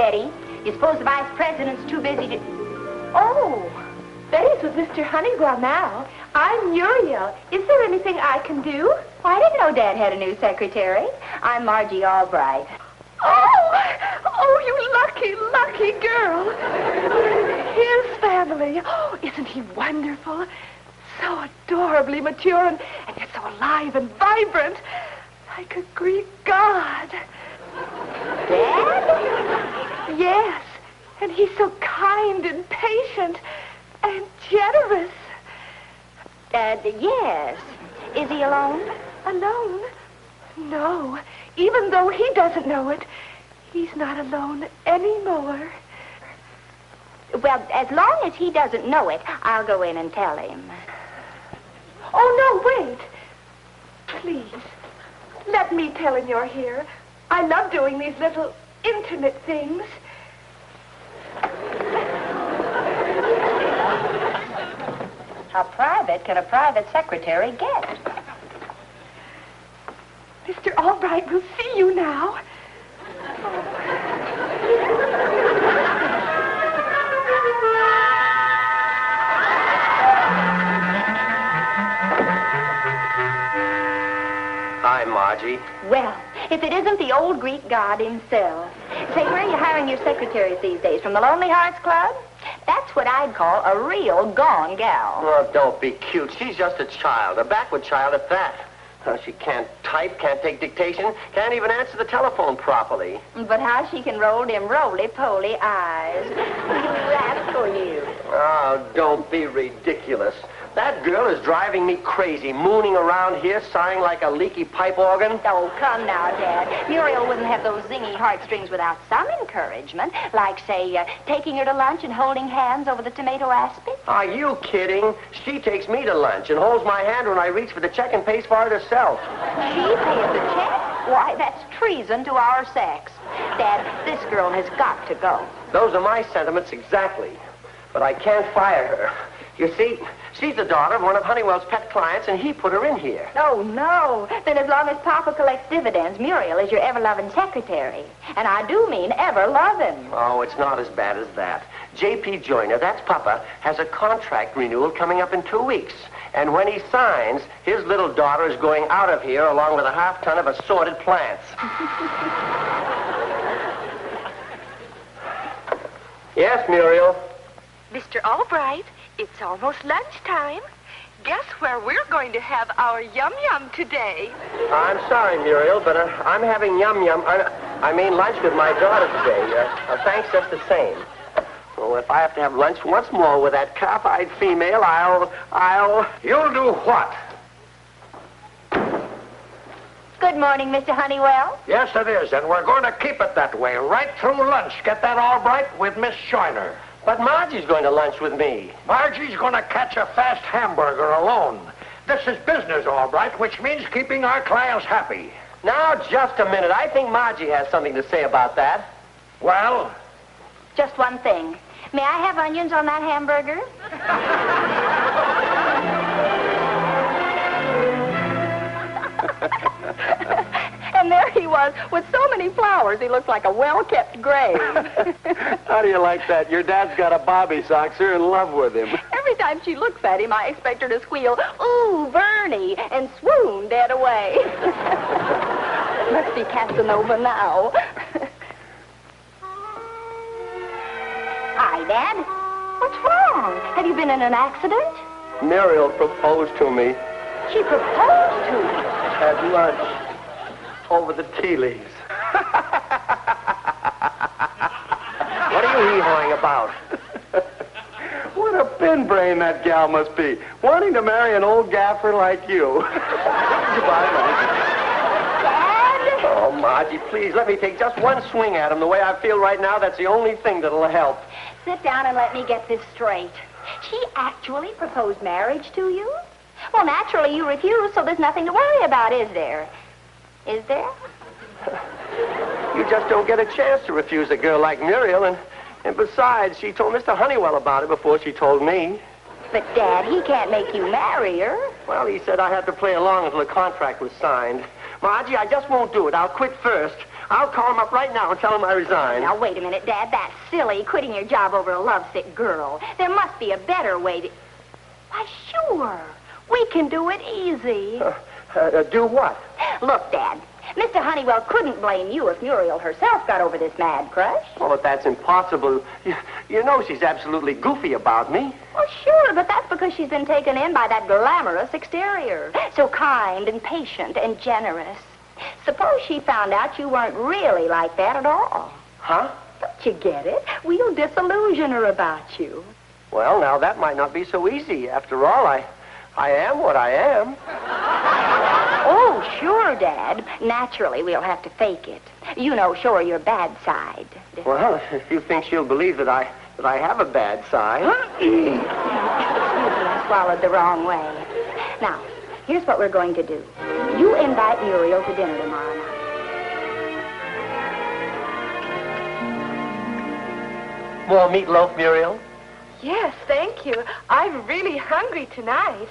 Betty. You suppose the vice president's too busy to... Oh, Betty's with Mr. Honeywell now. I'm Muriel. Is there anything I can do? Well, I didn't know Dad had a new secretary. I'm Margie Albright. Oh, you lucky, lucky girl. His family. Oh, isn't he wonderful? So adorably mature and yet so alive and vibrant. Like a Greek god. Dad? Yes, and he's so kind and patient and generous. Yes. Is he alone? Alone? No. Even though he doesn't know it, he's not alone anymore. Well, as long as he doesn't know it, I'll go in and tell him. Oh, no, wait. Please, let me tell him you're here. I love doing these little intimate things. How private can a private secretary get? Mr. Albright will see you now. Hi, Margie. Well, if it isn't the old Greek god himself. Say, where are you hiring your secretaries these days? From the Lonely Hearts Club? That's what I'd call a real gone gal. Oh, don't be cute. She's just a child, a backward child at that. She can't type, can't take dictation, can't even answer the telephone properly. But how she can roll them roly-poly eyes. You rascal, you. Oh, don't be ridiculous. That girl is driving me crazy, mooning around here, sighing like a leaky pipe organ. Oh, come now, Dad. Muriel wouldn't have those zingy heartstrings without some encouragement, like, say, taking her to lunch and holding hands over the tomato aspic. Are you kidding? She takes me to lunch and holds my hand when I reach for the check and pays for it herself. She pays the check? Why, that's treason to our sex. Dad, this girl has got to go. Those are my sentiments exactly. But I can't fire her. You see, she's the daughter of one of Honeywell's pet clients, and he put her in here. Oh, no. Then as long as Papa collects dividends, Muriel is your ever-loving secretary. And I do mean ever-loving. Oh, it's not as bad as that. J.P. Joyner, that's Papa, has a contract renewal coming up in 2 weeks. And when he signs, his little daughter is going out of here along with a half-ton of assorted plants. Yes, Muriel? Mr. Albright, it's almost lunchtime. Guess where we're going to have our yum-yum today? I'm sorry, Muriel, but I'm having yum-yum. I mean lunch with my daughter today. Thanks just the same. Well, if I have to have lunch once more with that cockeyed female, I'll... You'll do what? Good morning, Mr. Honeywell. Yes, it is, and we're going to keep it that way right through lunch. Get that all right with Miss Joyner. But Margie's going to lunch with me. Margie's going to catch a fast hamburger alone. This is business, all right, which means keeping our clients happy. Now, just a minute. I think Margie has something to say about that. Well? Just one thing. May I have onions on that hamburger? And there he was, with so many flowers, he looked like a well-kept grave. How do you like that? Your dad's got a bobby sock. You're in love with him. Every time she looks at him, I expect her to squeal, "Ooh, Vernie," and swoon dead away. Must be Casanova now. Hi, Dad. What's wrong? Have you been in an accident? Muriel proposed to me She proposed to you. at lunch over the tea leaves. What are you hee-hawing about? What a pin brain that gal must be, wanting to marry an old gaffer like you. Goodbye, Margie. Dad? Oh, Margie, please, let me take just one swing at him. The way I feel right now, that's the only thing that'll help. Sit down and let me get this straight. She actually proposed marriage to you? Well, naturally, you refused, so there's nothing to worry about, is there? Is there? You just don't get a chance to refuse a girl like Muriel, and besides, she told Mr. Honeywell about it before she told me. But, Dad, he can't make you marry her. Well, he said I had to play along until the contract was signed. Margie, I just won't do it. I'll quit first. I'll call him up right now and tell him I resign. Now, wait a minute, Dad. That's silly, quitting your job over a lovesick girl. There must be a better way to... Why, sure. We can do it easy. Do what? Look, Dad, Mr. Honeywell couldn't blame you if Muriel herself got over this mad crush. Well, but that's impossible. You know she's absolutely goofy about me. Well, sure, but that's because she's been taken in by that glamorous exterior. So kind and patient and generous. Suppose she found out you weren't really like that at all. Huh? Don't you get it? We'll disillusion her about you. Well, now, that might not be so easy. After all, I am what I am. Oh, sure, Dad. Naturally, we'll have to fake it. You know, show her your bad side. Well, if you think she'll believe that I have a bad side. Excuse me, I swallowed the wrong way. Now, here's what we're going to do. You invite Muriel to dinner tomorrow night. More meatloaf, Muriel? Yes, thank you. I'm really hungry tonight.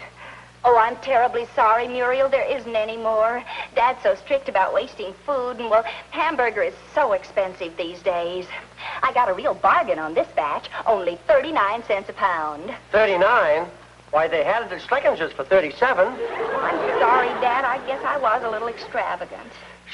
Oh, I'm terribly sorry, Muriel. There isn't any more. Dad's so strict about wasting food, and, well, hamburger is so expensive these days. I got a real bargain on this batch, only 39 cents a pound. 39? Why, they had it at Schleckinger's for 37. I'm sorry, Dad. I guess I was a little extravagant.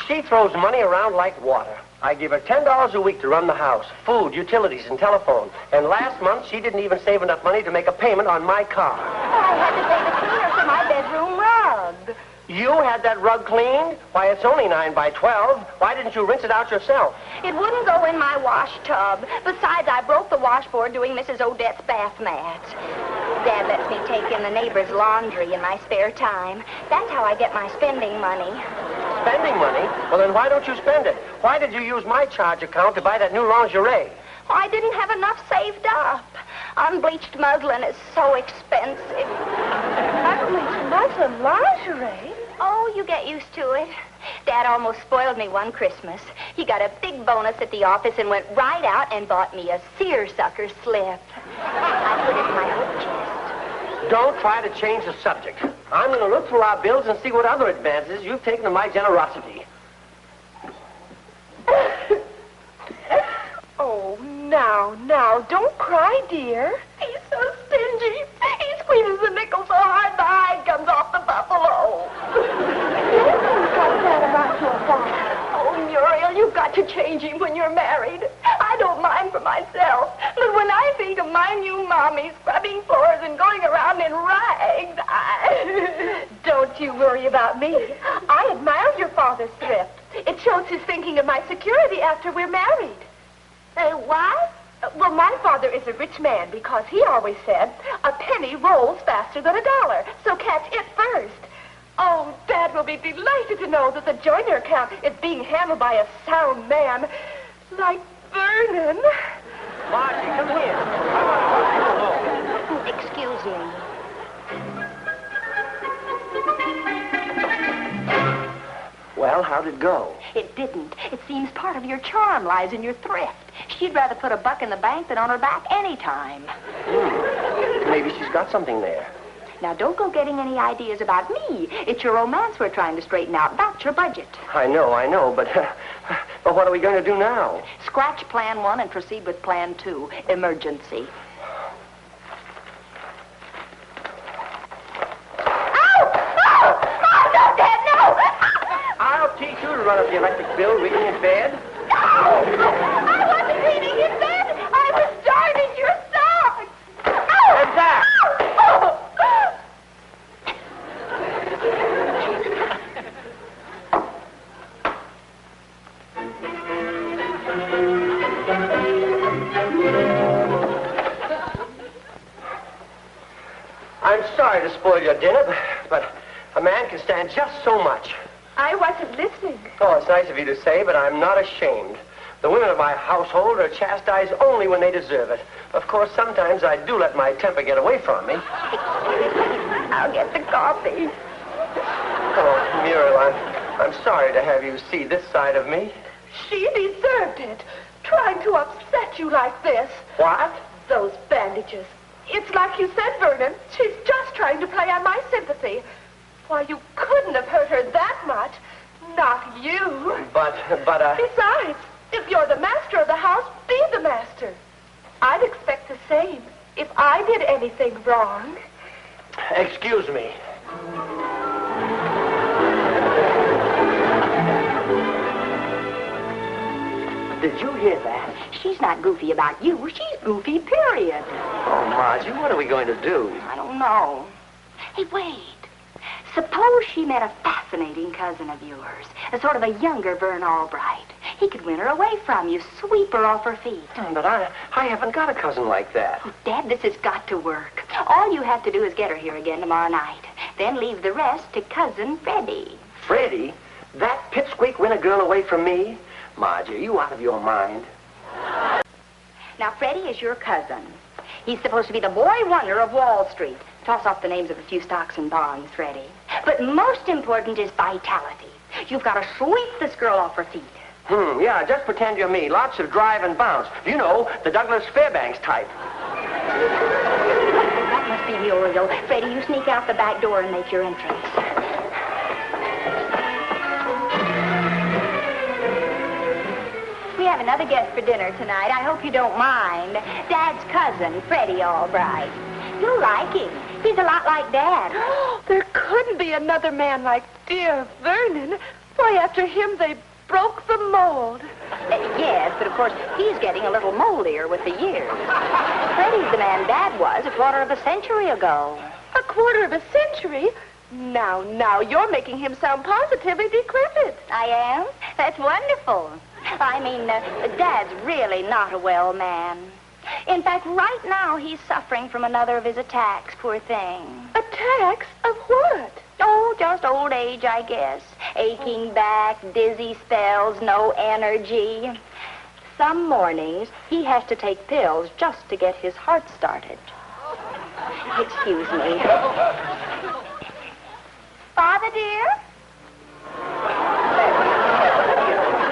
She throws money around like water. I give her $10 a week to run the house, food, utilities, and telephone. And last month, she didn't even save enough money to make a payment on my car. I had to pay the cleaner for my bedroom rug. You had that rug cleaned? Why, it's only 9 by 12. Why didn't you rinse it out yourself? It wouldn't go in my wash tub. Besides, I broke the washboard doing Mrs. Odette's bath mat. Dad lets me take in the neighbor's laundry in my spare time. That's how I get my spending money. Spending money? Well, then why don't you spend it? Why did you use my charge account to buy that new lingerie? Well, I didn't have enough saved up. Unbleached muslin is so expensive. Unbleached muslin lingerie? Oh, you get used to it. Dad almost spoiled me one Christmas. He got a big bonus at the office and went right out and bought me a seersucker slip. I put it in my hook chest. Don't try to change the subject. I'm going to look through our bills and see what other advances you've taken of my generosity. Oh, now, don't cry, dear. He's so stingy. He squeezes the nickel so hard the hide comes off the buffalo. What's that about your father? Oh, Muriel, you've got to change him when you're married. I don't mind for myself, but when I think of my new mommy scrubbing floors and going around in rags, Don't you worry about me. I admire your father's thrift. It shows his thinking of my security after we're married. Say what? Well, my father is a rich man because he always said, a penny rolls faster than a dollar, so catch it first. Oh, Dad will be delighted to know that the joiner account is being handled by a sound man like Vernon. Margie, come here. Excuse me. Well, how'd it go? It didn't. It seems part of your charm lies in your thrift. She'd rather put a buck in the bank than on her back any time. Maybe she's got something there. Now, don't go getting any ideas about me. It's your romance we're trying to straighten out, not your budget. I know, but what are we going to do now? Scratch Plan 1 and proceed with Plan 2, emergency. I'll teach you to run up the electric bill reading in bed. No! I wasn't reading in bed. I was darning your socks. And that. I'm sorry to spoil your dinner, but a man can stand just so much. I wasn't listening. Oh, it's nice of you to say, but I'm not ashamed. The women of my household are chastised only when they deserve it. Of course, sometimes I do let my temper get away from me. I'll get the coffee. Oh, Muriel, I'm sorry to have you see this side of me. She deserved it. Trying to upset you like this. What? Those bandages. It's like you said, Vernon. She's just trying to play on my sympathy. Why, you couldn't have hurt her that much. Not you. But, Besides, if you're the master of the house, be the master. I'd expect the same if I did anything wrong. Excuse me. Did you hear that? She's not goofy about you. She's goofy, period. Oh, Margie, what are we going to do? I don't know. Hey, wait. Suppose she met a fascinating cousin of yours, a sort of a younger Vern Albright. He could win her away from you, sweep her off her feet. But I haven't got a cousin like that. Oh, Dad, this has got to work. All you have to do is get her here again tomorrow night. Then leave the rest to Cousin Freddie. Freddie? That pipsqueak win a girl away from me? Margie, are you out of your mind? Now, Freddie is your cousin. He's supposed to be the boy wonder of Wall Street. Toss off the names of a few stocks and bonds, Freddie. But most important is vitality. You've got to sweep this girl off her feet. Yeah, just pretend you're me. Lots of drive and bounce. You know, the Douglas Fairbanks type. That must be Muriel. Freddie, you sneak out the back door and make your entrance. We have another guest for dinner tonight. I hope you don't mind. Dad's cousin, Freddie Albright. You'll like him. He's a lot like Dad. There couldn't be another man like dear Vernon. Why, after him, they broke the mold. Yes, but of course, he's getting a little moldier with the years. Freddie's the man Dad was a quarter of a century ago. A quarter of a century? Now, you're making him sound positively decrepit. I am? That's wonderful. I mean, Dad's really not a well man. In fact, right now, he's suffering from another of his attacks, poor thing. Attacks of what? Oh, just old age, I guess. Aching back, dizzy spells, no energy. Some mornings, he has to take pills just to get his heart started. Excuse me. Father, dear?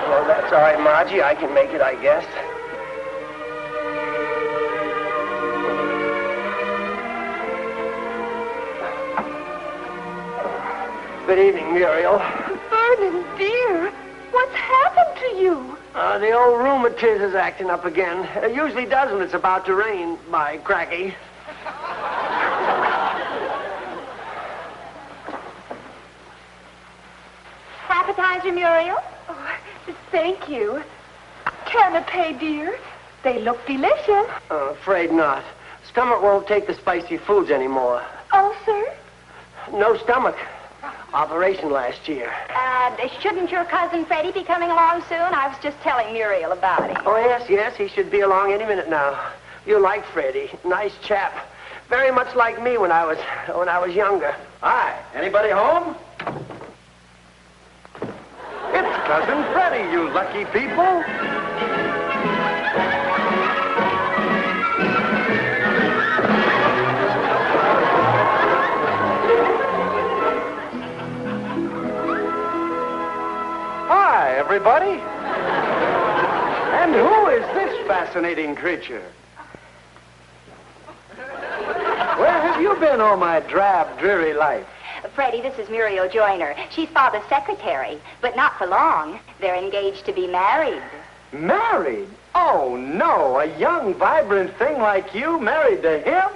Well, that's all right, Margie. I can make it, I guess. Good evening, Muriel. Vernon, dear, what's happened to you? The old rheumatiz is acting up again. It usually does when it's about to rain, by cracky. Appetizer, Muriel? Oh, thank you. Canapé, dear. They look delicious. Afraid not. Stomach won't take the spicy foods anymore. Ulcer? No stomach. Operation last year. Shouldn't your cousin Freddie be coming along soon? I was just telling Muriel about him. Oh, yes, he should be along any minute now. You like Freddie. Nice chap. Very much like me when I was younger. Hi, anybody home? It's Cousin Freddie, you lucky people. Hi, everybody. And who is this fascinating creature? Where have you been all my drab, dreary life? Freddie, this is Muriel Joyner. She's Father's secretary, but not for long. They're engaged to be married. Married? Oh, no. A young, vibrant thing like you married to him?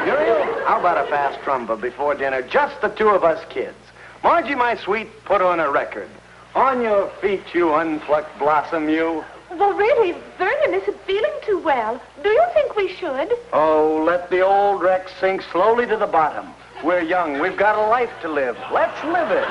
Muriel, how about a fast rumba before dinner? Just the two of us kids. Margie, my sweet, put on a record. On your feet, you unplucked blossom, you. Well, really, Vernon isn't feeling too well. Do you think we should? Oh, let the old wreck sink slowly to the bottom. We're young. We've got a life to live. Let's live it.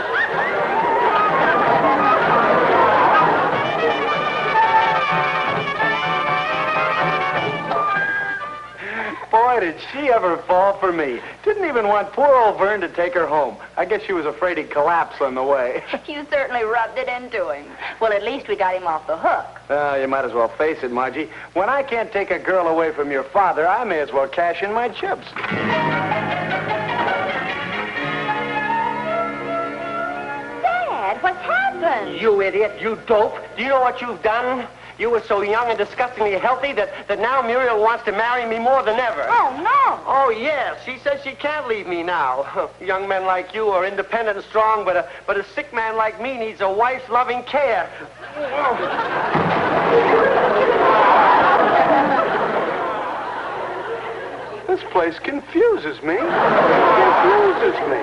Boy, did she ever fall for me. Didn't even want poor old Vern to take her home. I guess she was afraid he'd collapse on the way. You certainly rubbed it into him. Well, at least we got him off the hook. You might as well face it, Margie. When I can't take a girl away from your father, I may as well cash in my chips. Dad, what's happened? You idiot, you dope. Do you know what you've done? You were so young and disgustingly healthy that now Muriel wants to marry me more than ever. Oh, no. Oh, yes. She says she can't leave me now. Young men like you are independent and strong, but a sick man like me needs a wife's loving care. This place confuses me. Confuses me.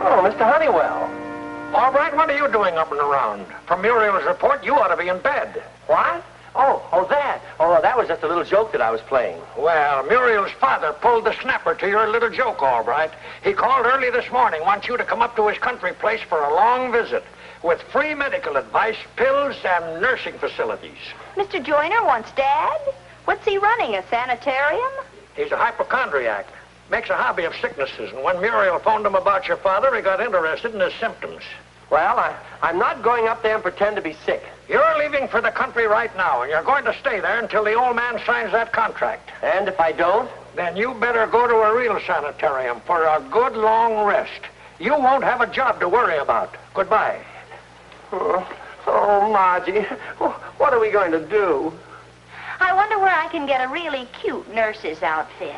Oh, Mr. Honeywell. All right, what are you doing up and around? From Muriel's report, you ought to be in bed. What? Oh, that. Oh, that was just a little joke that I was playing. Well, Muriel's father pulled the snapper to your little joke, all right. He called early this morning, wants you to come up to his country place for a long visit with free medical advice, pills, and nursing facilities. Mr. Joyner wants Dad? What's he running, a sanitarium? He's a hypochondriac. Makes a hobby of sicknesses, and when Muriel phoned him about your father, he got interested in his symptoms. Well, I'm not going up there and pretend to be sick. You're leaving for the country right now, and you're going to stay there until the old man signs that contract. And if I don't? Then you better go to a real sanitarium for a good long rest. You won't have a job to worry about. Goodbye. Oh, Margie, what are we going to do? I wonder where I can get a really cute nurse's outfit.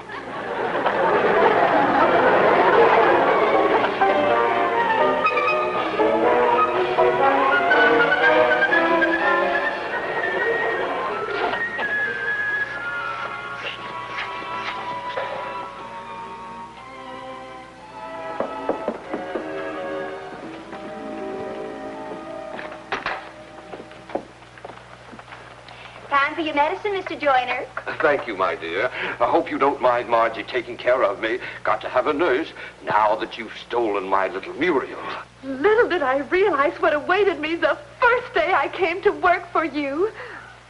Time for your medicine, Mr. Joyner. Thank you, my dear. I hope you don't mind Margie taking care of me. Got to have a nurse now that you've stolen my little Muriel. Little did I realize what awaited me the first day I came to work for you.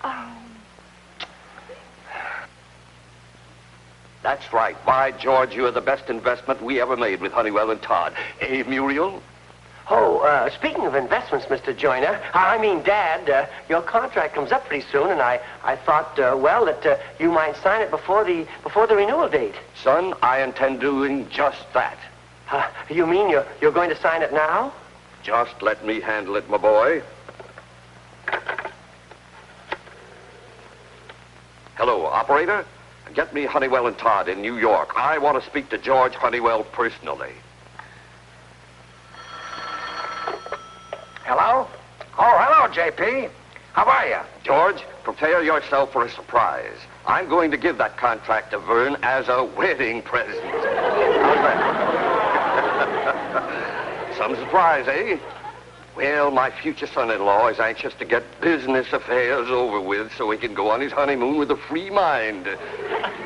Oh. That's right. By George, you're the best investment we ever made with Honeywell and Todd. Eh, Muriel? Oh, speaking of investments, Mr. Joyner, Dad, your contract comes up pretty soon, and I thought, that you might sign it before the renewal date. Son, I intend doing just that. You mean you're going to sign it now? Just let me handle it, my boy. Hello, operator. Get me Honeywell and Todd in New York. I want to speak to George Honeywell personally. Hello? Oh, hello, J.P. How are you? George, prepare yourself for a surprise. I'm going to give that contract to Vern as a wedding present. How's that? Some surprise, eh? Well, my future son-in-law is anxious to get business affairs over with so he can go on his honeymoon with a free mind.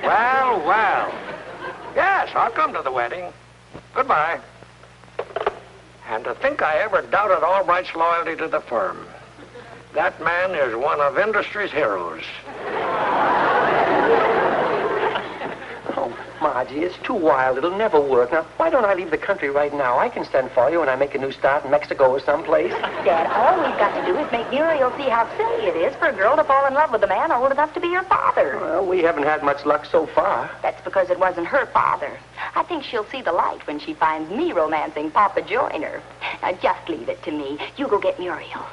Well. Yes, I'll come to the wedding. Goodbye. And to think I ever doubted Albright's loyalty to the firm. That man is one of industry's heroes. Oh, Margie, it's too wild. It'll never work. Now, why don't I leave the country right now? I can send for you when I make a new start in Mexico or someplace. Dad, all we've got to do is make Muriel see how silly it is for a girl to fall in love with a man old enough to be her father. Well, we haven't had much luck so far. That's because it wasn't her father. I think she'll see the light when she finds me romancing Papa Joyner. Now, just leave it to me. You go get Muriel.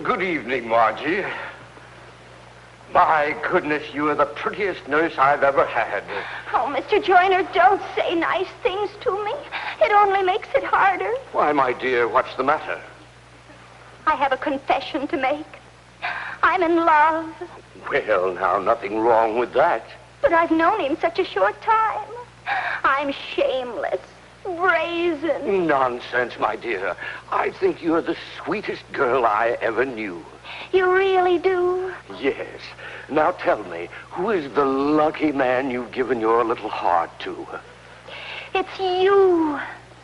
Good evening, Margie. My goodness, you are the prettiest nurse I've ever had. Oh, Mr. Joyner, don't say nice things to me. It only makes it harder. Why, my dear, what's the matter? I have a confession to make. I'm in love. Well, now, nothing wrong with that. But I've known him such a short time. I'm shameless, brazen. Nonsense, my dear. I think you're the sweetest girl I ever knew. You really do? Yes. Now tell me, who is the lucky man you've given your little heart to? It's you.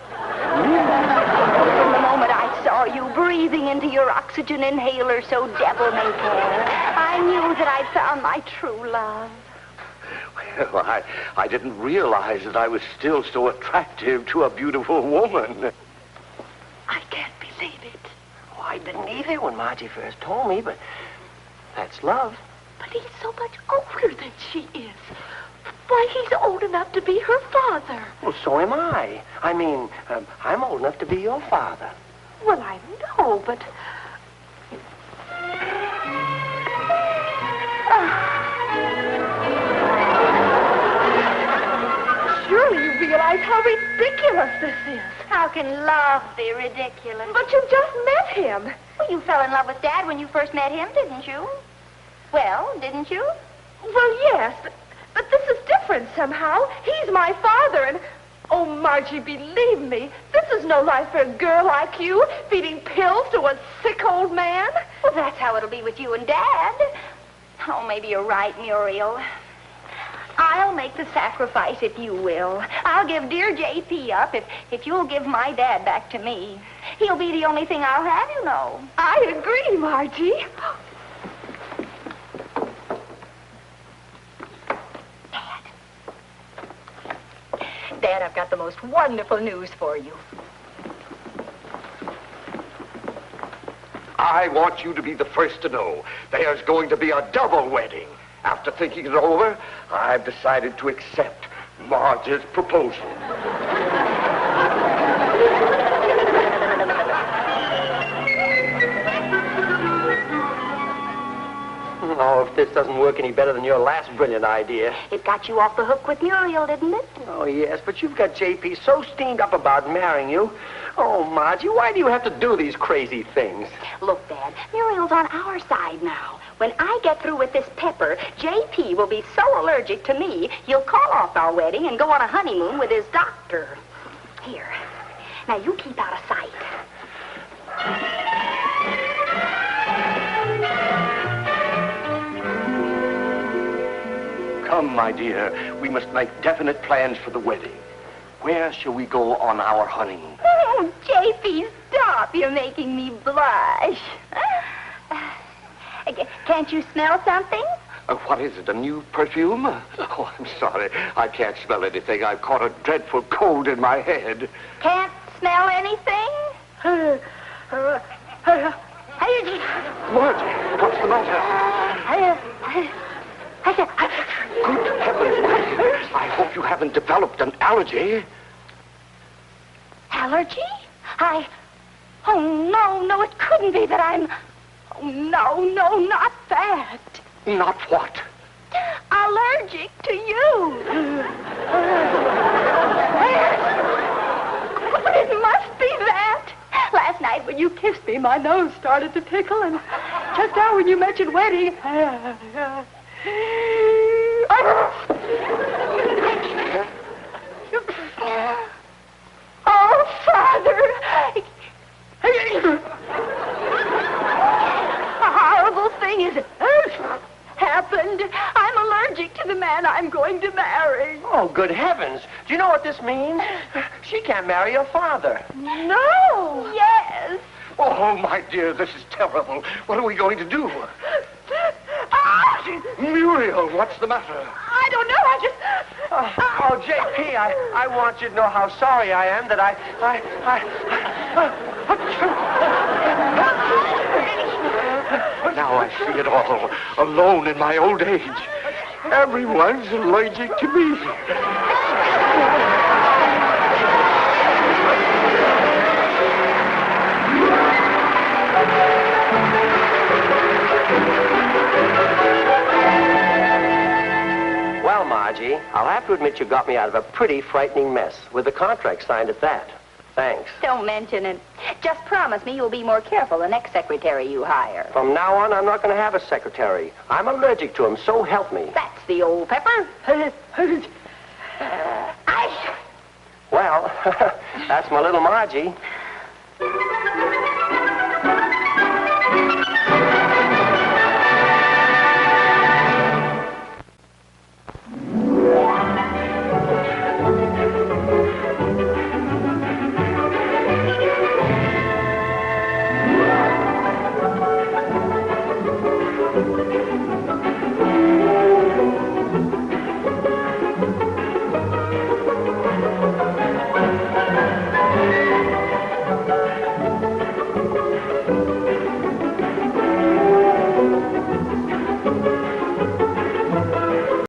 From the moment I saw you breathing into your oxygen inhaler so devil-may-care, I knew that I'd found my true love. Well, I didn't realize that I was still so attractive to a beautiful woman. I can't believe it. Oh, I didn't either when Margie first told me, but That's love. But he's so much older than she is. Why, he's old enough to be her father. Well, so am I. I mean, I'm old enough to be your father. Well, I know, but... Surely you realize how ridiculous this is. How can love be ridiculous? But you just met him. Well, you fell in love with Dad when you first met him, didn't you? Well, didn't you? Well, yes, but this is different somehow. He's my father, and... Oh, Margie, believe me, this is no life for a girl like you, feeding pills to a sick old man. Well, that's how it'll be with you and Dad. Oh, maybe you're right, Muriel. I'll make the sacrifice if you will. I'll give dear J.P. up if you'll give my Dad back to me. He'll be the only thing I'll have, you know. I agree, Margie. Dad, I've got the most wonderful news for you. I want you to be the first to know. There's going to be a double wedding. After thinking it over, I've decided to accept Marge's proposal. Oh, if this doesn't work any better than your last brilliant idea. It got you off the hook with Muriel, didn't it? Oh, yes, but you've got J.P. so steamed up about marrying you. Oh, Margie, why do you have to do these crazy things? Look, Dad, Muriel's on our side now. When I get through with this pepper, J.P. will be so allergic to me, he'll call off our wedding and go on a honeymoon with his doctor. Here. Now, you keep out of sight. Come, my dear, we must make definite plans for the wedding. Where shall we go on our honeymoon? Oh, J.P., stop. You're making me blush. Can't you smell something? What is it, a new perfume? Oh, I'm sorry. I can't smell anything. I've caught a dreadful cold in my head. Can't smell anything? Margie, what's the matter? Good heavens, Margie. I hope you haven't developed an allergy. Allergy? Oh, no, it couldn't be that I'm... Oh, no, not that. Not what? Allergic to you. But it must be that. Last night when you kissed me, my nose started to tickle, and just now when you mentioned wedding... Oh, Father! A horrible thing has happened. I'm allergic to the man I'm going to marry. Oh, good heavens. Do you know what this means? She can't marry your father. No. Yes. Oh, my dear, this is terrible. What are we going to do? Muriel, what's the matter? I don't know. I just... Oh, J.P., I want you to know how sorry I am that Now I see it all, alone in my old age. Everyone's allergic to me. Well, Margie, I'll have to admit you got me out of a pretty frightening mess, with the contract signed at that. Thanks. Don't mention it. Just promise me you'll be more careful the next secretary you hire. From now on, I'm not going to have a secretary. I'm allergic to him, so help me. That's the old pepper. Well, that's my little Margie.